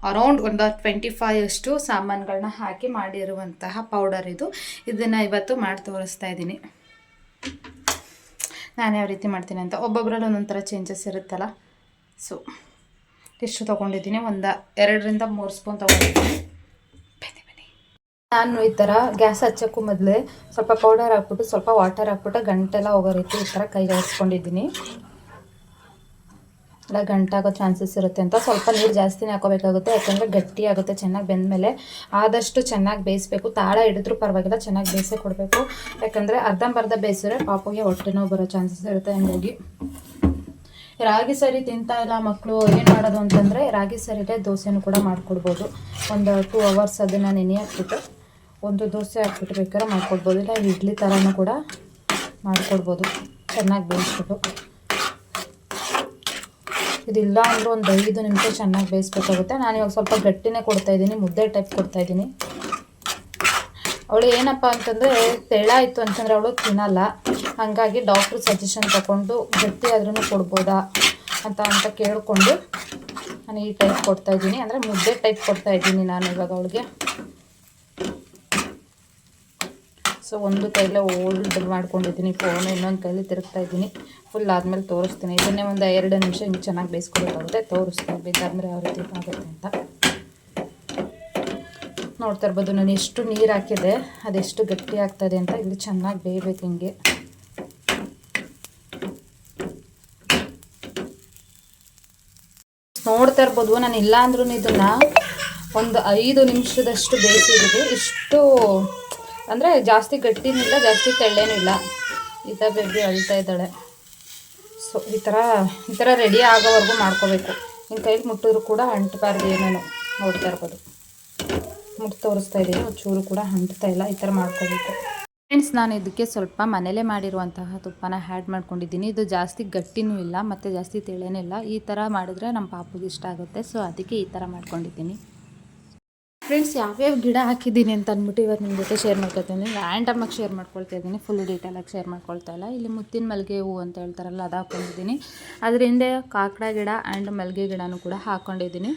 ಅರೌಂಡ್ ಒಂದು 25 ಅಷ್ಟು ಸಾಮಾನುಗಳನ್ನ ಹಾಕಿ ಮಾಡಿರುವಂತಹ ಪೌಡರ್ ಇದು. ಇದನ್ನು ಇವತ್ತು ಮಾಡಿ ತೋರಿಸ್ತಾ ಇದ್ದೀನಿ. ನಾನು ಯಾವ ರೀತಿ ಮಾಡ್ತೀನಿ ಅಂತ. ಒಬ್ಬೊಬ್ಬರಲ್ಲಿ ಒಂದೊಂಥರ ಚೇಂಜಸ್ ಇರುತ್ತಲ್ಲ. ಸೊ ಎಷ್ಟು ತೊಗೊಂಡಿದ್ದೀನಿ, ಒಂದು 2-3 ಸ್ಪೂನ್ ತೊಗೊಂಡಿದ್ದೀನಿ. ನಾನು ಈ ಥರ ಗ್ಯಾಸ್ ಹಚ್ಚೋಕ್ಕೂ ಮೊದಲೇ ಸ್ವಲ್ಪ ಪೌಡರ್ ಹಾಕ್ಬಿಟ್ಟು ಸ್ವಲ್ಪ ವಾಟರ್ ಹಾಕ್ಬಿಟ್ಟು ಗಂಟೆಲ್ಲ ಹೋಗೋ ರೀತಿ ಈ ಥರ ಕೈಗೆ ಹಚ್ಕೊಂಡಿದ್ದೀನಿ. ಇಲ್ಲ ಗಂಟಾಗೋ ಚಾನ್ಸಸ್ ಇರುತ್ತೆ ಅಂತ ಸ್ವಲ್ಪ ನೀರು ಜಾಸ್ತಿನೇ ಹಾಕೋಬೇಕಾಗುತ್ತೆ. ಯಾಕಂದರೆ ಗಟ್ಟಿ ಆಗುತ್ತೆ ಚೆನ್ನಾಗಿ ಬೆಂದಮೇಲೆ. ಆದಷ್ಟು ಚೆನ್ನಾಗಿ ಬೇಯಿಸ್ಬೇಕು. ತಾಳ ಹಿಡಿದ್ರೂ ಪರವಾಗಿಲ್ಲ, ಚೆನ್ನಾಗಿ ಬೇಯಿಸೇ ಕೊಡಬೇಕು. ಯಾಕಂದರೆ ಅರ್ಧಂಬರ್ಧ ಬೇಯಿಸಿದ್ರೆ ಪಾಪುಗೆ ಹೊಟ್ಟೆ ನೋವು ಬರೋ ಚಾನ್ಸಸ್ ಇರುತ್ತೆ. ಹಂಗಾಗಿ ರಾಗಿ ಸರಿ ತಿಂತಾ ಇಲ್ಲ ಮಕ್ಕಳು, ಏನು ಮಾಡೋದು ಅಂತಂದರೆ ರಾಗಿ ಸರಿಲೇ ದೋಸೆನೂ ಕೂಡ ಮಾಡಿಕೊಡ್ಬೋದು. ಒಂದು 2 ಅವರ್ಸ್ ಅದನ್ನು ನೆನೆ ಹಾಕ್ಬಿಟ್ಟು ಒಂದು ದೋಸೆ ಹಾಕ್ಬಿಟ್ಟು ಬೇಕಾದ್ರೆ ಮಾಡ್ಕೊಡ್ಬೋದು. ಇಲ್ಲ ಇಡ್ಲಿ ಥರನೂ ಕೂಡ ಮಾಡಿಕೊಡ್ಬೋದು ಚೆನ್ನಾಗಿ ಬೇಯಿಸ್ಬಿಟ್ಟು. ಇದಿಲ್ಲ ಅಂದರೆ ಒಂದು 5 ನಿಮಿಷ ಚೆನ್ನಾಗಿ ಬೇಯಿಸ್ಬೇಕಾಗುತ್ತೆ. ನಾನಿವಾಗ ಸ್ವಲ್ಪ ಗಟ್ಟಿನೇ ಕೊಡ್ತಾಯಿದ್ದೀನಿ, ಮುದ್ದೆ ಟೈಪ್ ಕೊಡ್ತಾಯಿದ್ದೀನಿ. ಅವಳು ಏನಪ್ಪ ಅಂತಂದರೆ ತೆಳ್ಳಾಯಿತು ಅಂತಂದರೆ ಅವಳು ತಿನ್ನಲ್ಲ. ಹಾಗಾಗಿ ಡಾಕ್ಟ್ರು ಸಜೆಷನ್ ತಗೊಂಡು ಗಟ್ಟಿ ಆದ್ರೂ ಕೊಡ್ಬೋದಾ ಅಂತ ಕೇಳಿಕೊಂಡು ನಾನು ಈ ಟೈಪ್ ಕೊಡ್ತಾಯಿದ್ದೀನಿ. ಅಂದರೆ ಮುದ್ದೆ ಟೈಪ್ ಕೊಡ್ತಾಯಿದ್ದೀನಿ ನಾನು ಇವಾಗ ಅವಳಿಗೆ. ಸೊ ಒಂದು ಕೈಲೇ ಓಲ್ಡ್ ಮಾಡ್ಕೊಂಡಿದ್ದೀನಿ ಫೋನು, ಇನ್ನೊಂದು ಕೈಲಿ ತಿರುಗ್ತಾ ಇದ್ದೀನಿ. ಫುಲ್ ಆದಮೇಲೆ ತೋರಿಸ್ತೀನಿ. ಇದನ್ನೇ ಒಂದು 2 ನಿಮಿಷ ಹಿಂಗೆ ಚೆನ್ನಾಗಿ ಬೇಯಿಸ್ಕೊಬೇಕಾಗುತ್ತೆ. ತೋರಿಸ್ತೀನಿ ಬೇಕಾದ್ರೆ ಯಾವ ರೀತಿ ಆಗುತ್ತೆ ಅಂತ. ನೋಡ್ತಾ ಇರ್ಬೋದು ನಾನು ಎಷ್ಟು ನೀರು ಹಾಕಿದೆ, ಅದೆಷ್ಟು ಗಟ್ಟಿ ಆಗ್ತದೆ ಅಂತ. ಇಲ್ಲಿ ಚೆನ್ನಾಗಿ ಬೇಯಬೇಕು ಹಿಂಗೆ. ನೋಡ್ತಾ ಇರ್ಬೋದು ನಾನು ಇಲ್ಲ ಅಂದ್ರೂ ಇದನ್ನು ಒಂದು 5 ನಿಮಿಷದಷ್ಟು ಬೇಯಿಸಿದ್ದೀನಿ. ಇಷ್ಟು ಅಂದರೆ ಜಾಸ್ತಿ ಗಟ್ಟಿನೂ ಇಲ್ಲ, ಜಾಸ್ತಿ ತೆಳ್ಳೇನೂ ಇಲ್ಲ. ಇದ ಬೇಬಿ ಅಳ್ತಾ ಇದ್ದಾಳೆ. ಸೊ ಈ ಥರ ರೆಡಿ ಆಗೋವರೆಗೂ ಮಾಡ್ಕೋಬೇಕು. ನಿಮ್ಮ ಕೈಗೆ ಮುಟ್ಟಿದ್ರು ಕೂಡ ಅಂಟಬಾರ್ದು. ಏನೇನು ನೋಡ್ತಾ ಇರ್ಬೋದು, ಮುಟ್ಟು ತೋರಿಸ್ತಾ ಇದ್ದೀನಿ, ಚೂರು ಕೂಡ ಅಂಟ್ತಾ ಇಲ್ಲ. ಈ ಥರ ಮಾಡ್ಕೋಬೇಕು. ಫ್ರೆಂಡ್ಸ್, ನಾನು ಇದಕ್ಕೆ ಸ್ವಲ್ಪ ಮನೇಲೇ ಮಾಡಿರುವಂತಹ ತುಪ್ಪನ ಆ್ಯಡ್ ಮಾಡ್ಕೊಂಡಿದ್ದೀನಿ. ಇದು ಜಾಸ್ತಿ ಗಟ್ಟಿನೂ ಇಲ್ಲ ಮತ್ತು ಜಾಸ್ತಿ ತೆಳ್ಳೇನೂ ಇಲ್ಲ. ಈ ಥರ ಮಾಡಿದ್ರೆ ನಮ್ಮ ಪಾಪುಗೆ ಇಷ್ಟ ಆಗುತ್ತೆ. ಸೊ ಅದಕ್ಕೆ ಈ ಥರ ಮಾಡ್ಕೊಂಡಿದ್ದೀನಿ. ಫ್ರೆಂಡ್ಸ್, ಯಾವ್ಯಾವ ಗಿಡ ಹಾಕಿದ್ದೀನಿ ಅಂತ ಅಂದ್ಬಿಟ್ಟು ಇವತ್ತು ನಿಮ್ಮ ಜೊತೆ ಶೇರ್ ಮಾಡ್ಕೊತೀನಿ. ರ್ಯಾಂಡಮಾಗಿ ಶೇರ್ ಮಾಡ್ಕೊಳ್ತಾ ಇದ್ದೀನಿ, ಫುಲ್ ಡೀಟೇಲಾಗಿ ಶೇರ್ ಮಾಡ್ಕೊಳ್ತಾ ಇಲ್ಲ. ಇಲ್ಲಿ ಮುತ್ತಿನ ಮಲ್ಲಿಗೆ ಹೂವು ಅಂತ ಹೇಳ್ತಾರಲ್ಲ, ಅದು ಹಾಕ್ಕೊಂಡಿದ್ದೀನಿ. ಅದ್ರ ಹಿಂದೆ ಕಾಕಡ ಗಿಡ ಆ್ಯಂಡ್ ಮಲ್ಲಿಗೆ ಗಿಡನೂ ಕೂಡ ಹಾಕ್ಕೊಂಡಿದ್ದೀನಿ.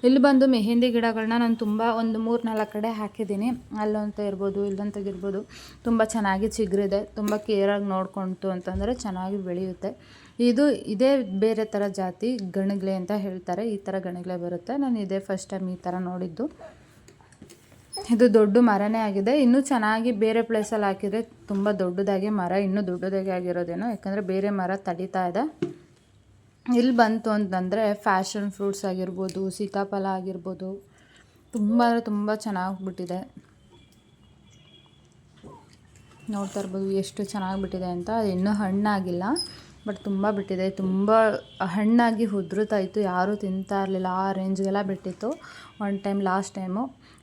ಇಲ್ಲಿ ಬಂದು ಮೆಹಂದಿ ಗಿಡಗಳನ್ನ ನಾನು ತುಂಬ ಒಂದು 3-4 ಕಡೆ ಹಾಕಿದ್ದೀನಿ. ಅಲ್ಲಂತ ಇರ್ಬೋದು, ಇಲ್ಲಂತಾಗಿರ್ಬೋದು. ತುಂಬ ಚೆನ್ನಾಗಿ ಚಿಗುರಿದೆ. ತುಂಬ ಕೇರಾಗಿ ನೋಡ್ಕೊಳ್ತು ಅಂತಂದರೆ ಚೆನ್ನಾಗಿ ಬೆಳೆಯುತ್ತೆ. ಇದೇ ಬೇರೆ ಥರ ಜಾತಿ ಗಣಗ್ಲೆ ಅಂತ ಹೇಳ್ತಾರೆ. ಈ ಥರ ಗಣಗ್ಲೆ ಬರುತ್ತೆ. ನಾನು ಇದೇ ಫಸ್ಟ್ ಟೈಮ್ ಈ ಥರ ನೋಡಿದ್ದು. ಇದು ದೊಡ್ಡ ಮರನೇ ಆಗಿದೆ. ಇನ್ನೂ ಚೆನ್ನಾಗಿ ಬೇರೆ ಪ್ಲೇಸಲ್ಲಿ ಹಾಕಿದರೆ ತುಂಬ ದೊಡ್ಡದಾಗಿ ಮರ, ಇನ್ನೂ ದೊಡ್ಡದಾಗಿ ಆಗಿರೋದೇನೋ. ಯಾಕಂದರೆ ಬೇರೆ ಮರ ತಡೀತಾ ಇದೆ. ಇಲ್ಲಿ ಬಂತು ಅಂತಂದರೆ ಫ್ಯಾಷನ್ ಫ್ರೂಟ್ಸ್ ಆಗಿರ್ಬೋದು, ಸೀತಾಫಲ ಆಗಿರ್ಬೋದು, ತುಂಬ ಚೆನ್ನಾಗಿಬಿಟ್ಟಿದೆ. ನೋಡ್ತಾ ಇರ್ಬೋದು ಎಷ್ಟು ಚೆನ್ನಾಗಿಬಿಟ್ಟಿದೆ ಅಂತ. ಅದು ಇನ್ನೂ ಹಣ್ಣಾಗಿಲ್ಲ, ಬಟ್ ತುಂಬ ಬಿಟ್ಟಿದೆ. ತುಂಬ ಹಣ್ಣಾಗಿ ಉದುರುತ್ತಾಯಿತು, ಯಾರೂ ತಿಂತಾ ಇರಲಿಲ್ಲ. ಆ ರೇಂಜ್ಗೆಲ್ಲ ಬಿಟ್ಟಿತ್ತು ಒನ್ ಟೈಮ್. ಲಾಸ್ಟ್ ಟೈಮು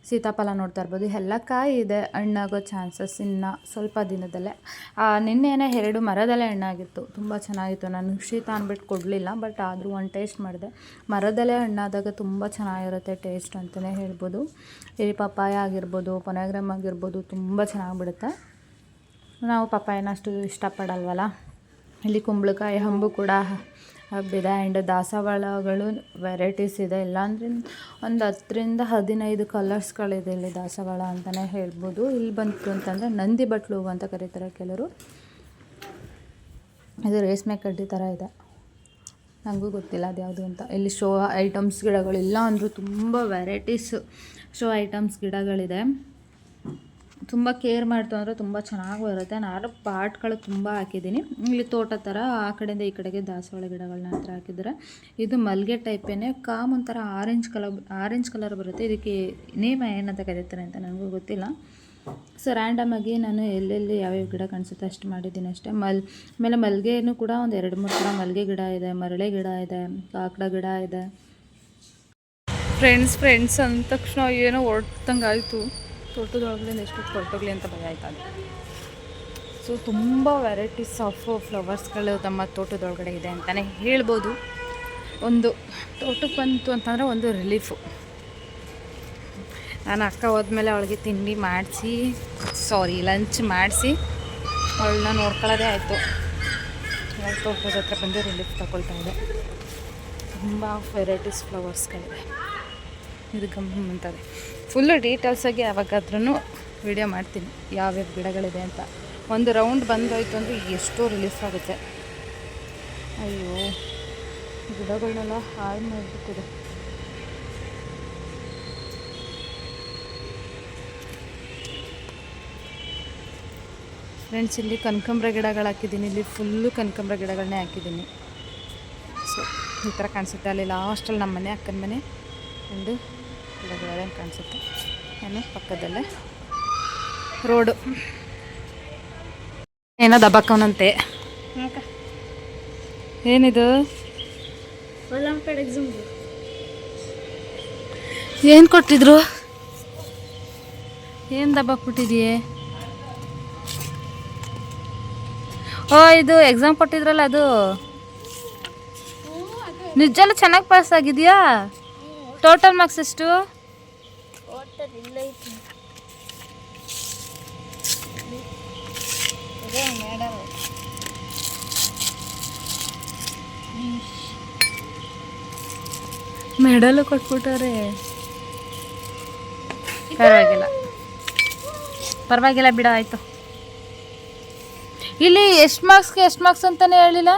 ಸೀತಾಫಲ ನೋಡ್ತಾ ಇರ್ಬೋದು, ಎಲ್ಲ ಕಾಯಿ ಇದೆ. ಹಣ್ಣಾಗೋ ಚಾನ್ಸಸ್ ಇನ್ನು ಸ್ವಲ್ಪ ದಿನದಲ್ಲೇ. ನಿನ್ನೆನೇ 2 ಮರದಲ್ಲೇ ಹಣ್ಣಾಗಿತ್ತು, ತುಂಬ ಚೆನ್ನಾಗಿತ್ತು. ನಾನು ಶೀತ ಅಂದ್ಬಿಟ್ಟು ಕೊಡಲಿಲ್ಲ, ಬಟ್ ಆದರೂ ಒಂದು ಟೇಸ್ಟ್ ಮಾಡಿದೆ. ಮರದಲ್ಲೇ ಹಣ್ಣಾದಾಗ ತುಂಬ ಚೆನ್ನಾಗಿರುತ್ತೆ ಟೇಸ್ಟ್ ಅಂತಲೇ ಹೇಳ್ಬೋದು. ಈ ಪಪ್ಪಾಯ ಆಗಿರ್ಬೋದು, ಪೊನೆಗ್ರಾಮ್ ಆಗಿರ್ಬೋದು, ತುಂಬ ಚೆನ್ನಾಗಿಬಿಡುತ್ತೆ. ನಾವು ಪಪ್ಪಾಯನ ಅಷ್ಟು ಇಷ್ಟಪಡಲ್ವಲ್ಲ. ಇಲ್ಲಿ ಕುಂಬಳಕಾಯಿ ಹಂಬು ಕೂಡ ಹಬ್ಬಿದೆ. ಆ್ಯಂಡ್ ದಾಸವಾಳಗಳು ವೆರೈಟೀಸ್ ಇದೆ. ಇಲ್ಲಾಂದ್ರೆ ಒಂದು 10-15 ಕಲರ್ಸ್ಗಳಿದೆ ಇಲ್ಲಿ ದಾಸವಾಳ ಅಂತಲೇ ಹೇಳ್ಬೋದು. ಇಲ್ಲಿ ಬಂತು ಅಂತಂದರೆ ನಂದಿ ಬಟ್ಲು ಹೂವು ಅಂತ ಕರೀತಾರೆ ಕೆಲವರು. ಇದು ರೇಷ್ಮೆ ಕಡ್ಡಿ ಥರ ಇದೆ, ನನಗೂ ಗೊತ್ತಿಲ್ಲ ಅದು ಯಾವುದು ಅಂತ. ಇಲ್ಲಿ ಶೋ ಐಟಮ್ಸ್ ಗಿಡಗಳಿಲ್ಲ ಅಂದರೂ ತುಂಬ ವೆರೈಟೀಸ್ ಶೋ ಐಟಮ್ಸ್ ಗಿಡಗಳಿದೆ. ತುಂಬ ಕೇರ್ ಮಾಡ್ತು ಅಂದರೆ ತುಂಬ ಚೆನ್ನಾಗಿ ಬರುತ್ತೆ. ನಾನು ಪಾಟ್ಗಳು ತುಂಬ ಹಾಕಿದ್ದೀನಿ. ಇಲ್ಲಿ ತೋಟ ಥರ ಆ ಕಡೆಯಿಂದ ಈ ಕಡೆಗೆ ದಾಸವಾಳ ಗಿಡಗಳನ್ನ ಹತ್ರ ಹಾಕಿದ್ದಾರೆ. ಇದು ಮಲ್ಲಿಗೆ ಟೈಪೇನೆ, ಕಾಮ್ ಒಂಥರ ಆರೆಂಜ್ ಕಲರ್ ಬರುತ್ತೆ. ಇದಕ್ಕೆ ನೇಮ್ ಏನಂತ ಕರೀತಾರೆ ಅಂತ ನನಗೂ ಗೊತ್ತಿಲ್ಲ. ಸೊ ರ್ಯಾಂಡಮಾಗಿ ನಾನು ಎಲ್ಲೆಲ್ಲಿ ಯಾವ್ಯಾವ ಗಿಡ ಕಾಣಿಸುತ್ತೆ ಅಷ್ಟು ಮಾಡಿದ್ದೀನಿ ಅಷ್ಟೇ. ಆಮೇಲೆ ಮಲ್ಲಿಗೆನೂ ಕೂಡ ಒಂದು 2-3 ಥರ ಮಲ್ಲಿಗೆ ಗಿಡ ಇದೆ, ಮರಳೆ ಗಿಡ ಇದೆ, ಕಾಕಡ ಗಿಡ ಇದೆ. ಫ್ರೆಂಡ್ಸ್ ಅಂದ ತಕ್ಷಣ ಏನೋ ಹೊರಟಂಗೆ ಆಯಿತು. ತೋಟದೊಳಗಡೆ ಎಷ್ಟು ಹೊರಟೋಗ್ಲಿ ಅಂತ ಭಯ ಆಯ್ತದೆ. ಸೊ ತುಂಬ ವೆರೈಟೀಸ್ ಆಫ್ ಫ್ಲವರ್ಸ್ಗಳು ನಮ್ಮ ತೋಟದೊಳಗಡೆ ಇದೆ ಅಂತಲೇ ಹೇಳ್ಬೋದು. ಒಂದು ತೋಟಕ್ಕೆ ಬಂತು ಅಂತಂದರೆ ಒಂದು ರಿಲೀಫು. ನಾನು ಅಕ್ಕ ಹೋದ್ಮೇಲೆ ಅವಳಿಗೆ ತಿಂಡಿ ಮಾಡಿಸಿ ಲಂಚ್ ಮಾಡಿಸಿ ಅವಳನ್ನ ನೋಡ್ಕೊಳ್ಳೋದೇ ಆಯಿತು. ಇವಾಗ ತೋಟದ ಹತ್ರ ಬಂದು ರಿಲೀಫ್ ತಗೊಳ್ತಾ ಇದೆ. ತುಂಬ ವೆರೈಟೀಸ್ ಫ್ಲವರ್ಸ್ಗಳಿದೆ. ಇದು ಗಮ್ಮಂತದೆ. ಫುಲ್ಲು ಡೀಟೇಲ್ಸಾಗಿ ಯಾವಾಗಾದ್ರೂ ವಿಡಿಯೋ ಮಾಡ್ತೀನಿ ಯಾವ್ಯಾವ ಗಿಡಗಳಿದೆ ಅಂತ. ಒಂದು ರೌಂಡ್ ಬಂದೋಯ್ತು ಅಂದರೆ ಎಷ್ಟೋ ರಿಲೀಫ್ ಆಗುತ್ತೆ. ಅಯ್ಯೋ ಗಿಡಗಳನ್ನೆಲ್ಲ ಹಾಳು ಮಾಡಿಬಿಟ್ಟಿದೆ. ಫ್ರೆಂಡ್ಸ್, ಇಲ್ಲಿ ಕನಕಾಂಬರ ಗಿಡಗಳು ಹಾಕಿದ್ದೀನಿ. ಇಲ್ಲಿ ಫುಲ್ಲು ಕನಕಾಂಬರ ಗಿಡಗಳನ್ನೇ ಹಾಕಿದ್ದೀನಿ. ಸೊ ಈ ಥರ ಕಾಣಿಸುತ್ತೆ. ಅಲ್ಲಿ ಲಾಸ್ಟಲ್ಲಿ ನಮ್ಮ ಮನೆ, ಅಕ್ಕನ ಮನೆ, ಒಂದು ಗಿಡಗಳೆಲ್ಲ ಕಾಣಿಸುತ್ತೆ. ಏನು ಪಕ್ಕದಲ್ಲೇ ರೋಡು. ಏನೋ ದಬ್ಬಕ್ಕವನಂತೆ. ಏನಿದು? ಏನು ಕೊಟ್ಟಿದ್ರು? ಏನು ದಬ್ಬಕ್ಬಿಟ್ಟಿದೆಯೇ? ಓ, ಇದು ಎಕ್ಸಾಮ್ ಕೊಟ್ಟಿದ್ರಲ್ಲ ಅದು ನಿಜಲ್ಲ ಚೆನ್ನಾಗಿ ಪಾಸ್ ಆಗಿದೆಯಾ? ಟೋಟಲ್ ಮಾರ್ಕ್ಸ್ ಎಷ್ಟು? ಮೆಡಲು ಕೊಟ್ಬಿಟ್ಟಾರೆ. ಪರವಾಗಿಲ್ಲ ಬಿಡ, ಆಯಿತು. ಇಲ್ಲಿ ಎಷ್ಟು ಮಾರ್ಕ್ಸ್ ಅಂತಲೇ ಹೇಳಿಲ್ಲ.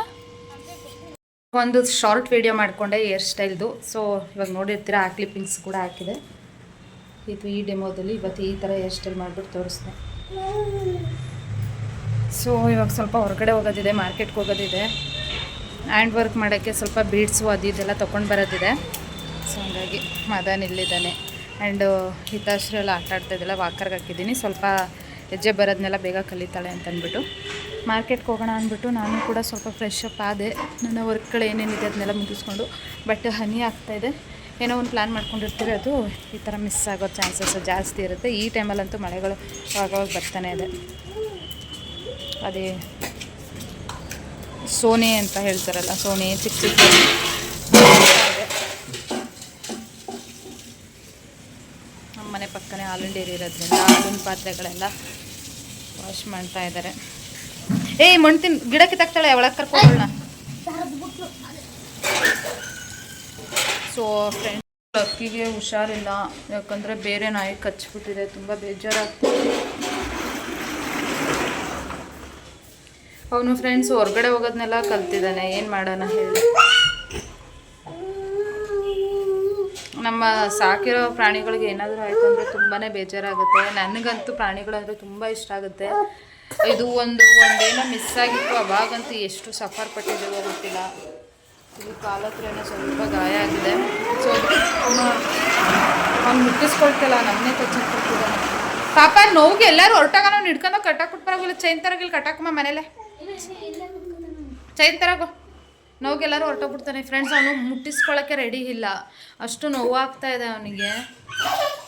ಒಂದು ಶಾರ್ಟ್ ವಿಡಿಯೋ ಮಾಡಿಕೊಂಡೆ ಹೇರ್ ಸ್ಟೈಲ್ದು. ಸೊ ಇವಾಗ ನೋಡಿರ್ತೀರ, ಆ ಕ್ಲಿಪ್ಪಿಂಗ್ಸ್ ಕೂಡ ಹಾಕಿದೆ. ಇದು ಈ ಡೆಮೋದಲ್ಲಿ ಇವತ್ತು ಈ ಥರ ಹೇರ್ ಸ್ಟೈಲ್ ಮಾಡಿಬಿಟ್ಟು ತೋರಿಸ್ದೆ. ಸೊ ಇವಾಗ ಸ್ವಲ್ಪ ಹೊರಗಡೆ ಹೋಗೋದಿದೆ, ಮಾರ್ಕೆಟ್ಗೆ ಹೋಗೋದಿದೆ. ಹ್ಯಾಂಡ್ ವರ್ಕ್ ಮಾಡೋಕ್ಕೆ ಸ್ವಲ್ಪ ಬೀಡ್ಸು ಅದು ಇದೆಲ್ಲ ತೊಗೊಂಡು ಬರೋದಿದೆ. ಸೊ ಹಂಗಾಗಿ ಮದನ್ ಇಲ್ಲಿದ್ದಾನೆ. ಆ್ಯಂಡ್ ಹಿತಾಶ್ರೀ ಎಲ್ಲ ಆಟ ಆಡ್ತಾಯಿದ್ದೆಲ್ಲ ವಾಕರ್ಗೆ ಹಾಕಿದ್ದೀನಿ. ಸ್ವಲ್ಪ ಹೆಜ್ಜೆ ಬರೋದನ್ನೆಲ್ಲ ಬೇಗ ಕಲಿತಾಳೆ ಅಂತ ಅಂದ್ಬಿಟ್ಟು ಮಾರ್ಕೆಟ್ಗೆ ಹೋಗೋಣ ಅಂದ್ಬಿಟ್ಟು ನಾನು ಕೂಡ ಸ್ವಲ್ಪ ಫ್ರೆಶ್ ಅಪ್ ಆದೆ. ನನ್ನ ವರ್ಕ್ಗಳು ಏನೇನಿದೆ ಅದನ್ನೆಲ್ಲ ಮುಗಿಸ್ಕೊಂಡು. ಬಟ್ ಹನಿ ಆಗ್ತಾಯಿದೆ. ಏನೋ ಒಂದು ಪ್ಲ್ಯಾನ್ ಮಾಡ್ಕೊಂಡಿರ್ತೀರಿ, ಅದು ಈ ಥರ ಮಿಸ್ ಆಗೋ ಚಾನ್ಸಸ್ ಜಾಸ್ತಿ ಇರುತ್ತೆ. ಈ ಟೈಮಲ್ಲಂತೂ ಮಳೆಗಳು ಆವಾಗ ಬರ್ತಾನೆ ಇದೆ. ಅದೇ ಸೋನೆ ಅಂತ ಹೇಳ್ತಾರಲ್ಲ, ಸೋನೆ ಚಿಕ್ಕ ಚಿಕ್ಕ ನಮ್ಮ ಮನೆ ಪಕ್ಕನೇ ಹಾಲಿನ ಡೇರಿ ಇರೋದ್ರಿಂದ ಹಾಲಿನ ಪಾತ್ರೆಗಳೆಲ್ಲ ವಾಶ್ ಮಾಡ್ತಾ ಇದ್ದಾರೆ. ಏಯ್ ಮಣ್ತಿನ್ ಗಿಡಕ್ಕೆ ತಗ್ತಾಳೆ, ಒಳಗೆ ಕರ್ಕೊಳ್ಳೋಣ. ಸೊ ಫ್ರೆಂಡ್ಸ್, ಅಕ್ಕಿಗೆ ಹುಷಾರಿಲ್ಲ. ಯಾಕಂದರೆ ಬೇರೆ ನಾಯಿ ಕಚ್ಚಿಬಿಟ್ಟಿದೆ. ತುಂಬ ಬೇಜಾರಾಗ್ತಿದೆ. ಅವನು ಫ್ರೆಂಡ್ಸ್ ಹೊರಗಡೆ ಹೋಗೋದನ್ನೆಲ್ಲ ಕಲ್ತಿದ್ದಾನೆ. ಏನು ಮಾಡೋಣ ಹೇಳಿ. ನಮ್ಮ ಸಾಕಿರೋ ಪ್ರಾಣಿಗಳಿಗೆ ಏನಾದರೂ ಆಯಿತು ಅಂದರೆ ತುಂಬಾ ಬೇಜಾರಾಗುತ್ತೆ. ನನಗಂತೂ ಪ್ರಾಣಿಗಳಂದರೆ ತುಂಬ ಇಷ್ಟ ಆಗುತ್ತೆ. ಇದು ಒಂದೇನೋ ಮಿಸ್ ಆಗಿತ್ತು, ಅವಾಗಂತೂ ಎಷ್ಟು ಸಫರ್ ಪಟ್ಟಿದ್ದೇವೋ ಗೊತ್ತಿಲ್ಲ. ಇದು ಕಾಲ ಹತ್ರನೇ ಸ್ವಲ್ಪ ಗಾಯ ಆಗಿದೆ. ಸೊ ಅವ್ನು ಮುಟ್ಟಿಸ್ಕೊಳ್ತಿಲ್ಲ, ನಮ್ಮನ್ನೇ ಕಚ್ಚಕ್ಕೆ ಕೊಡ್ತಿದ್ದಾನೆ. ಪಾಪ ನೋವಿಗೆ ಎಲ್ಲರೂ ಹೊರಟಾಗ ನಾವು ಹಿಡ್ಕೊಂಡು ಕಟ್ಟಾಕ್ಬಿಟ್ಟು ಬರೋಲ್ಲ. ಚೈನ್ ತರಗಿಲ್ಲ ಕಟ್ಟಾಕಮ್ಮ ಮನೇಲೆ. ಚೈನ್ ತರಗೋ. ನೋವಿಗೆಲ್ಲರೂ ಹೊರಟೋಗ್ಬಿಡ್ತಾನೆ ಫ್ರೆಂಡ್ಸ್. ಅವನು ಮುಟ್ಟಿಸ್ಕೊಳ್ಳೋಕ್ಕೆ ರೆಡಿ ಇಲ್ಲ, ಅಷ್ಟು ನೋವಾಗ್ತಾ ಇದೆ ಅವನಿಗೆ.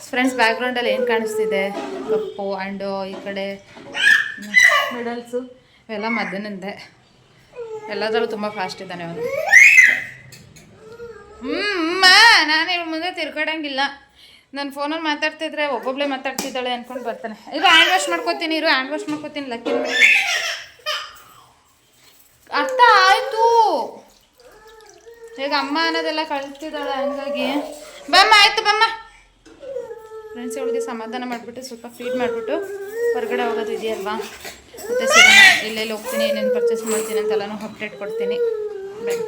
ಫ್ರೆಂಡ್ಸ್, ಬ್ಯಾಕ್ಗ್ರೌಂಡಲ್ಲಿ ಏನು ಕಾಣಿಸ್ತಿದೆ? ಕಪ್ಪು ಆ್ಯಂಡ್ ಈ ಕಡೆ ಮಿಡಲ್ಸು ಇವೆಲ್ಲ ಮದನಂದೆ. ಎಲ್ಲದರಲ್ಲೂ ತುಂಬ ಫಾಸ್ಟ್ ಇದ್ದಾನೆ ಅವನು. ನಾನು ಇವ್ರ ಮುಂದೆ ತಿರ್ಗಾಡಂಗಿಲ್ಲ. ನಾನು ಫೋನಲ್ಲಿ ಮಾತಾಡ್ತಿದ್ರೆ ಒಬ್ಬೊಬ್ಬಳೇ ಮಾತಾಡ್ತಿದ್ದಾಳೆ ಅಂದ್ಕೊಂಡು ಬರ್ತಾನೆ. ಇದು ಹ್ಯಾಂಡ್ ವಾಶ್ ಮಾಡ್ಕೋತೀನಿ, ಲಕ್ಕಿ ಅರ್ಥ ಆಯಿತು. ಈಗ ಅಮ್ಮ ಅನ್ನೋದೆಲ್ಲ ಕಳ್ತಿದ್ದಾಳೆ, ಹಂಗಾಗಿ ಬಮ್ಮ ಆಯಿತು ಬಮ್ಮ. ಫ್ರೆಂಡ್ಸ್, ಅವಳಿಗೆ ಸಮಾಧಾನ ಮಾಡಿಬಿಟ್ಟು ಸ್ವಲ್ಪ ಫೀಡ್ ಮಾಡಿಬಿಟ್ಟು ಹೊರಗಡೆ ಹೋಗೋದು ಇದೆಯಲ್ವಾ, ಮತ್ತು ಸಿಗೋಣ. ಎಲ್ಲೆಲ್ಲಿ ಹೋಗ್ತೀನಿ, ಏನೇನು ಪರ್ಚೇಸ್ ಮಾಡ್ತೀನಿ ಅಂತೆಲ್ಲನೂ ಅಪ್ಡೇಟ್ ಕೊಡ್ತೀನಿ. ಬಾಯ್.